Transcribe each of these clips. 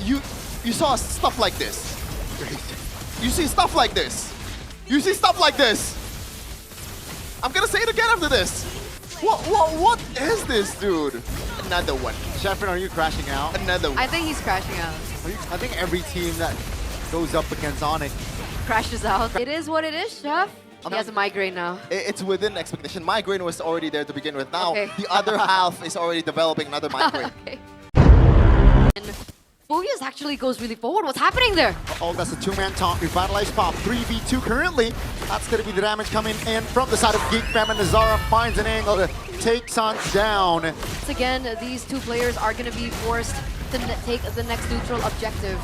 you saw stuff like this. You see stuff like this. You see stuff like this. I'm gonna say it again after this. What is this, dude? Another one. Sheffrin, are you crashing out? Another one. I think he's crashing out. I think every team that goes up against ONIC. Crashes out. It is what it is, Chef. He has a migraine now. It's within expectation. Migraine was already there to begin with. Now, Okay. the other half is already developing another migraine. Okay. And Phobius actually goes really forward. What's happening there? Oh, that's a two-man taunt. Revitalized Pop. 3v2 currently. That's going to be the damage coming in from the side of Geek Fam, and Nazara finds an angle to take Sans down. Once again, these two players are going to be forced to take the next neutral objective.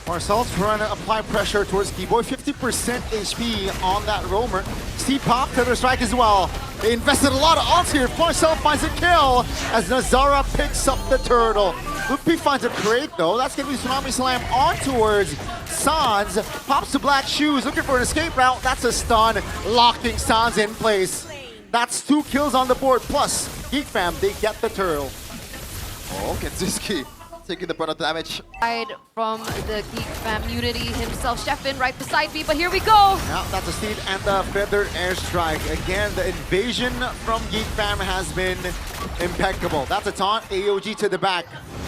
Marcel's trying to apply pressure towards Keyboy. 50% HP on that roamer. See Pop to the strike as well. They invested a lot of ults here. Marcel finds a kill as Nazara picks up the turtle. Lupi finds a crate though. That's going to be Tsunami Slam on towards Sans. Pops to Black Shoes, looking for an escape route. That's a stun, locking Sans in place. That's 2 kills on the board. Plus, Geek Fam, they get the turtle. Oh, Kenziski taking the brunt of damage. From the Geek Fam Unity himself, Sheffin right beside me, but here we go! Yeah, that's a Steed and the Feather Airstrike. Again, the invasion from Geek Fam has been impeccable. That's a taunt, AOG to the back.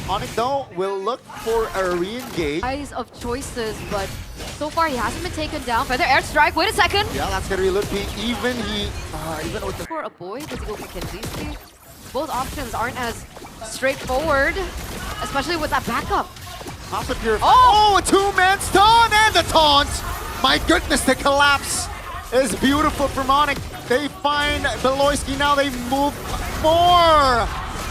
ONIC though will look for a re-engage. Eyes of choices, but so far he hasn't been taken down. Feather Airstrike, wait a second! Yeah, that's gonna be Lupi. Even with the... For a boy, does he go for Kenziski? Both options aren't as straightforward, especially with that backup. Oh, a two-man stun and the taunt! My goodness, the collapse is beautiful from ONIC. They find Beloyski now, they move more!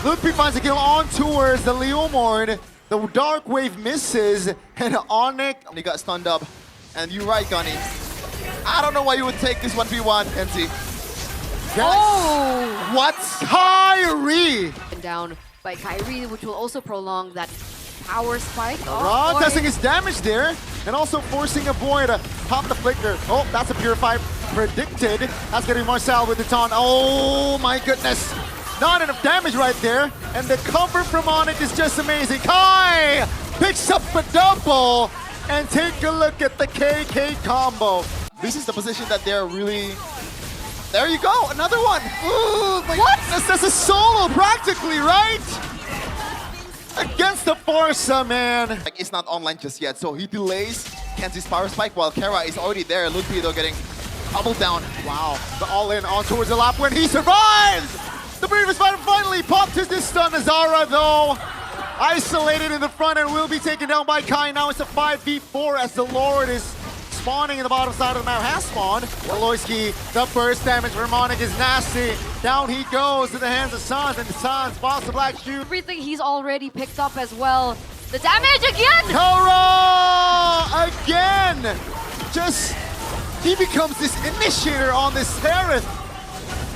Lupi finds a kill on towards the Leomord. The Dark Wave misses, and ONIC... And he got stunned up. And you're right, Gunny. I don't know why you would take this 1v1, Kenzie. Oh! What's Kyrie! And down by Kyrie, which will also prolong that power spike. Ron testing his damage there, and also forcing a boy to pop the flicker. Oh, that's a Purify predicted. That's gonna be Marcel with the taunt. Oh my goodness. Not enough damage right there, and the cover from ONIC is just amazing. Kai picks up a double, and take a look at the KK combo. This is the position that they're really... There you go, another one. Ooh, what? That's a solo practically, right? Against the Forza, man. Like, it's not online just yet, so he delays Kenzie's power spike while Kelra is already there. Lupi though getting pummeled down. Wow, the all-in on towards the lap when he survives! The previous fighter finally popped his stun. Nazara though, isolated in the front and will be taken down by Kai. Now it's a 5v4 as the Lord is spawning in the bottom side of the map, has spawned. Beloyski, the burst damage for ONIC is nasty. Down he goes to the hands of Sans, and Sans falls to Black Shoe. Everything he's already picked up as well. The damage again! Kelra! Again! Just, he becomes this initiator on this Seraph.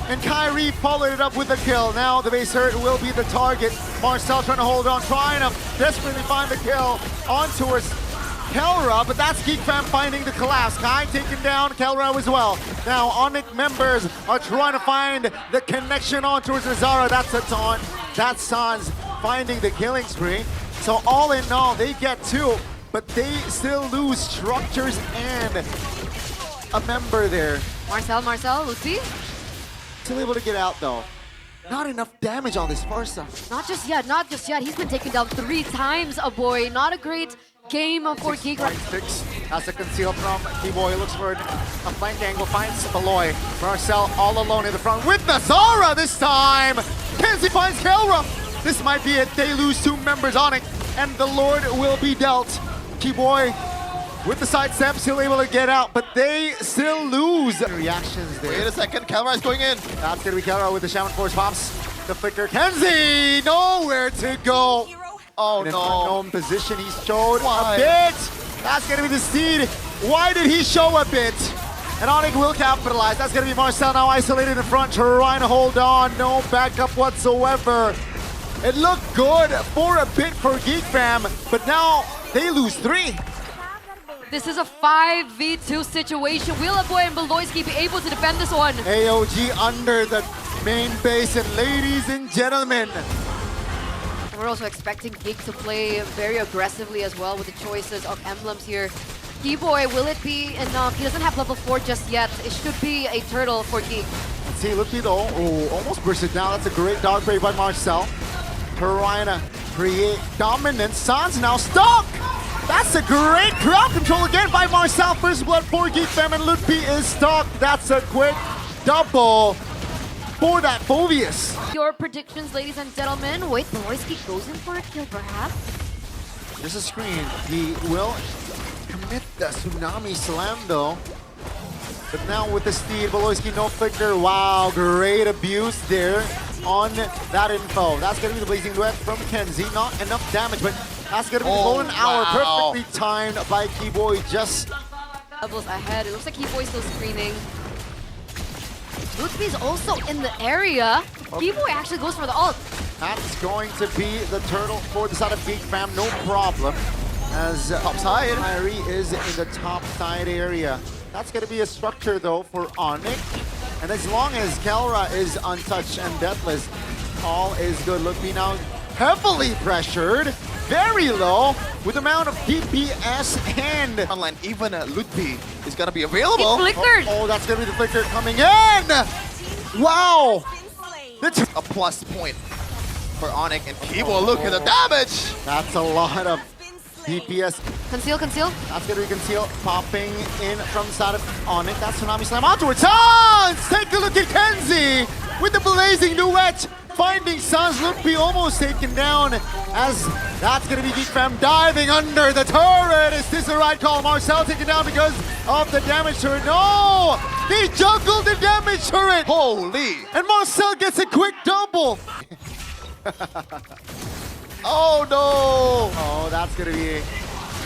And Kyrie followed it up with a kill. Now the base hurt will be the target. Marcel trying to hold on, trying to desperately find the kill on towards Kelra, but that's Geek Fam finding the collapse. Kai taken down, Kelra as well. Now ONIC members are trying to find the connection on towards Nazara. That's a taunt. That's Sans finding the killing spree. So all in all, they get 2, but they still lose structures and a member there. Marcel, Lupi? Still able to get out though. Not enough damage on this Forza. Not just yet. He's been taken down 3 times, a boy. Not a great game for Geek. Fix as a conceal from T-Boy. Looks for a flank angle, finds Beloy. Marcel all alone in the front with Nazara this time. Kenzie finds Kelra. This might be it. They lose 2 members on it, and the Lord will be dealt. T-Boy with the side steps, he'll able to get out, but they still lose. Reactions there. Wait a second, Kelra is going in. That's gonna be Kelra with the Shaman Force pops. The flicker. Kenzie, nowhere to go. Oh in no. Unknown position, he showed Why? a bit. That's gonna be the Steed. Why did he show a bit? And ONIC will capitalize. That's gonna be Marcel now isolated in front, trying to hold on. No backup whatsoever. It looked good for a bit for Geek Fam, but now they lose 3. This is a 5v2 situation. Will a boy and Beloyski be able to defend this one? AOG under the main base, and ladies and gentlemen, And we're also expecting Geek to play very aggressively as well with the choices of emblems here. Keyboy, will it be enough? He doesn't have level 4 just yet. It should be a turtle for Geek. Let's see, Lupi though, oh, almost burst it down. That's a great dog break by Marcel. Karina create dominance. Sans now stuck! That's a great crowd control again by Marcel. First blood for Geek Fam, and Lupi is stuck. That's a quick double for that Phobius. Your predictions, ladies and gentlemen. Wait, Beloyski goes in for a kill perhaps? There's a screen. He will commit the Tsunami Slam though. But now with the steed, Beloyski no flicker. Wow, great abuse there on that info. That's gonna be the Blazing Duet from Kenzie. Not enough damage, but that's gonna be the golden hour. Perfectly timed by Keyboy. Just levels ahead. It looks like Keyboy's still screening. Ludwig's also in the area. Keyboy actually goes for the ult. that's going to be the turtle for the side of Geek Fam. No problem. As top side, Kyrie is in the top side area. That's going to be a structure though for ONIC. And as long as Kelra is untouched and deathless, all is good. Ludwig now heavily pressured, very low, with the amount of DPS and Online, even Ludwig is gonna be available. He flickered. Oh, that's going to be the flicker coming in. Wow. A plus point for ONIC and Kibo. Look at the damage. That's a lot of DPS. Conceal, conceal. That's going to be concealed, popping in from the side of ONIC. That's Tsunami Slam ontowards. Sans! Take a look at Kenzie with the Blazing Duet. Finding Sans. Lupi almost taken down as that's going to be Geek Fam diving under the turret. Is this the right call? Marcel taken down because of the damage turret. No! He juggled the damage turret. Holy. And Marcel gets a quick double. Oh no. Oh, that's going to be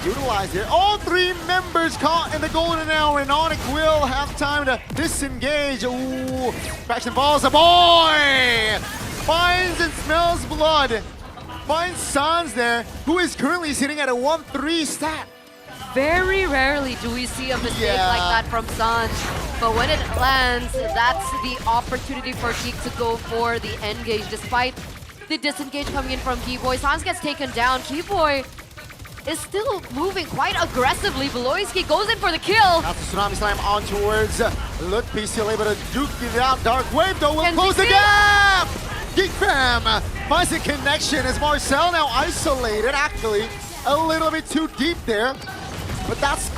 utilized here. All three members caught in the golden hour, and ONIC will have time to disengage. Ooh, Fraction falls. A boy finds and smells blood. Finds Sans there, who is currently sitting at a 1-3 stat. Very rarely do we see a mistake like that from Sans. But when it lands, that's the opportunity for Geek to go for the engage. Despite the disengage coming in from Keyboy, Sans gets taken down. Keyboy is still moving quite aggressively. Beloyski goes in for the kill. That's the Tsunami Slam on towards Ludwig, still able to duke it out. Dark Wave though will Can close we the see? gap! Geek Fam finds a connection as Marcel now isolated, actually a little bit too deep there. But that's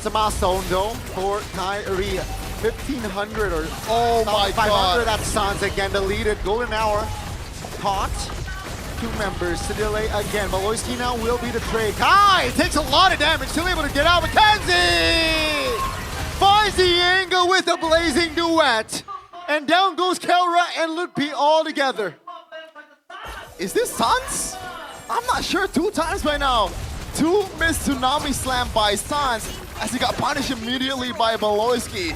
a milestone though for Kyrie. 1500 or Oh my 500. god. That's Sans again, deleted. Golden hour caught. Two members to delay again. Beloyski now will be the trade. Kai takes a lot of damage, still able to get out. Mackenzie finds the angle with a Blazing Duet. And down goes Kelra and Ludwig all together. Is this Sans? I'm not sure. 2 times by now. 2 missed Tsunami Slam by Sans as he got punished immediately by Beloyski.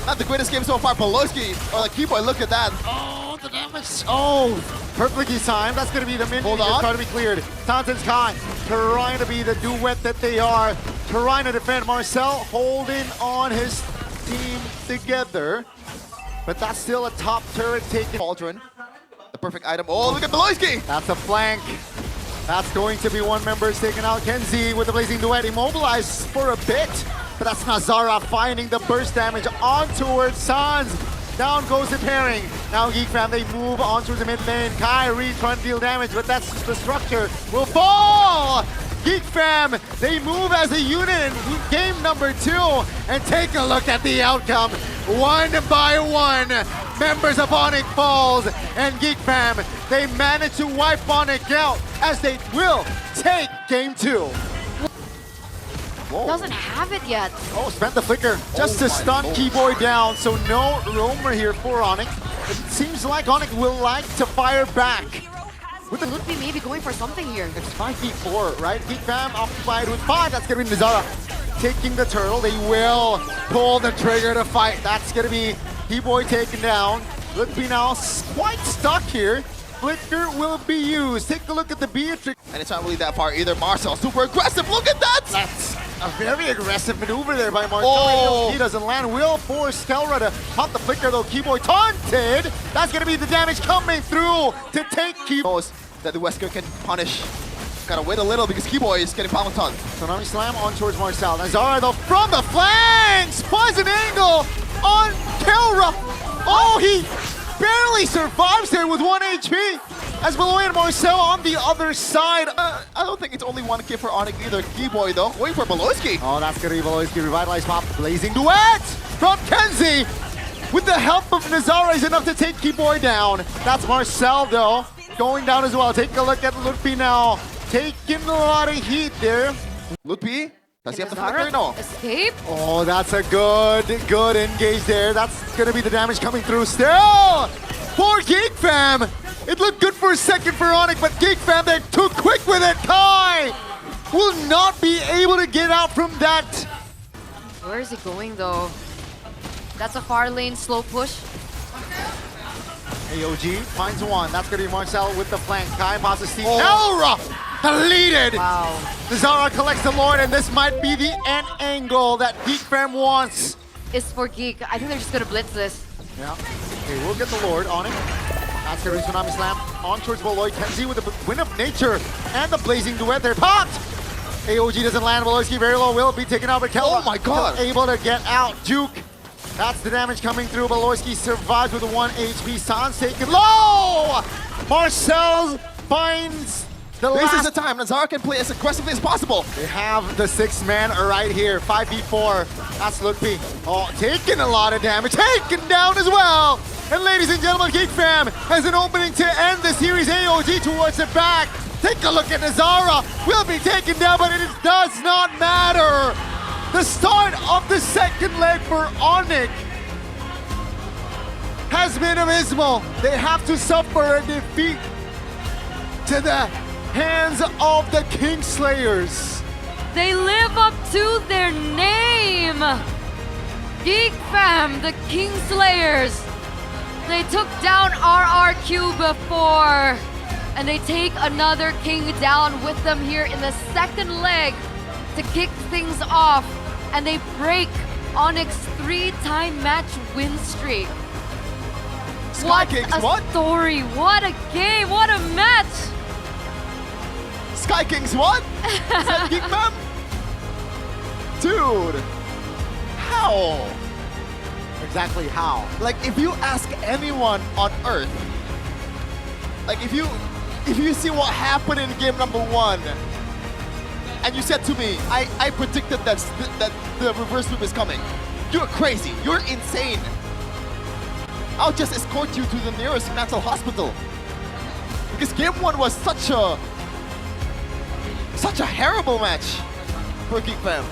Not the greatest game so far. Beloyski or the Keyboy, look at that. Oh, the damage. Oh, perfectly timed. That's going to be the minion. Hold on. Trying to be cleared. Tantan's Kai trying to be the duet that they are. Trying to defend. Marcel holding on his team together. But that's still a top turret taken. Cauldron, the perfect item. Oh, look at Beloyski. That's a flank. That's going to be one member taken out. Kenzie with the Blazing Duet immobilized for a bit. But that's Nazara finding the burst damage on towards Sans. Down goes the pairing. Now Geek Fam, they move on towards the mid lane. Kyrie trying to deal damage, but that's the structure. Will fall! Geek Fam, they move as a unit in game number 2. And take a look at the outcome. 1 by 1, members of ONIC falls. And Geek Fam, they manage to wipe ONIC out as they will take game 2. Whoa. Doesn't have it yet. Oh, spent the flicker just to stun Keyboy down. So no roamer here for ONIC. It seems like ONIC will like to fire back. With the Ludwig maybe going for something here. It's 5v4, right? Geek Fam occupied with 5. That's going to be Nazara taking the turtle. They will pull the trigger to fight. That's going to be Keyboy taken down. Ludwig now quite stuck here. Flicker will be used. Take a look at the Beatrix. And it's not really that far either. Marcel, super aggressive. Look at that. That's a very aggressive maneuver there by Marcel. Oh. He doesn't land. Will force Kelra to pop the flicker though. Keyboy taunted. That's going to be the damage coming through to take Keyboy. that the Wesker can punish. Gotta wait a little because Keyboy is getting pounced on. Tsunami Slam on towards Marcel. Nazara though from the flanks! Finds an angle on Kelra! Oh, he barely survives there with 1 HP! As Beloy and Marcel on the other side. I don't think it's only 1K for ONIC either. Keyboy though. Wait for Beloyski. Oh, that's gonna be Beloyski. Revitalized pop. Blazing duet from Kenzie! With the help of Nazara is enough to take Keyboy down. That's Marcel though. Going down as well. Take a look at Lutfi now. Taking a lot of heat there. Lutfi, does he have the Nazara flicker? No. escape? Oh, that's a good engage there. That's gonna be the damage coming through still. For Geek Fam. It looked good for a second for ONIC, but Geek Fam, they're too quick with it. Kai will not be able to get out from that. Where is he going though? That's a far lane slow push. AOG finds one. That's gonna be Marcel with the flank. Kai passes Steve. Kelra deleted. Wow. Zara collects the Lord, and this might be the end angle that Geek Fam wants. It's for Geek. I think they're just gonna blitz this. Yeah. Okay, we'll get the Lord on it. That's gonna be Tsunami Slam on towards Beloy. Kenzie with the Wind of Nature and the Blazing Duet. They're popped. AOG doesn't land. Beloyski very low. Will be taken out, but Kelra Oh my God. able to get out. Juke. That's the damage coming through. Beloyski survives with a 1 HP. Sans taken low. Marcel finds the This is last. the time Nazara can play as aggressively as possible. They have the 6-man right here. 5v4. That's Lutfi. Oh, taking a lot of damage. Taken down as well. And ladies and gentlemen, Geek Fam has an opening to end the series. AOG towards the back. Take a look at Nazara. Will be taken down, but it does not matter. The start of the second leg for ONIC has been abysmal. They have to suffer a defeat to the hands of the Kingslayers. They live up to their name! Geek Fam, the Kingslayers. They took down RRQ before, and they take another king down with them here in the second leg to kick things off, and they break ONIC's 3-time match win streak. Sky Kings, what? Story, what a game, what a match! Sky Kings, what? Is that Geek Fam? Dude, how? Exactly how? Like, if you ask anyone on Earth, like if you see what happened in game number 1, and you said to me, I predicted that the reverse sweep is coming. You're crazy. You're insane. I'll just escort you to the nearest mental hospital. Because game 1 was such a terrible match for Geek Fam.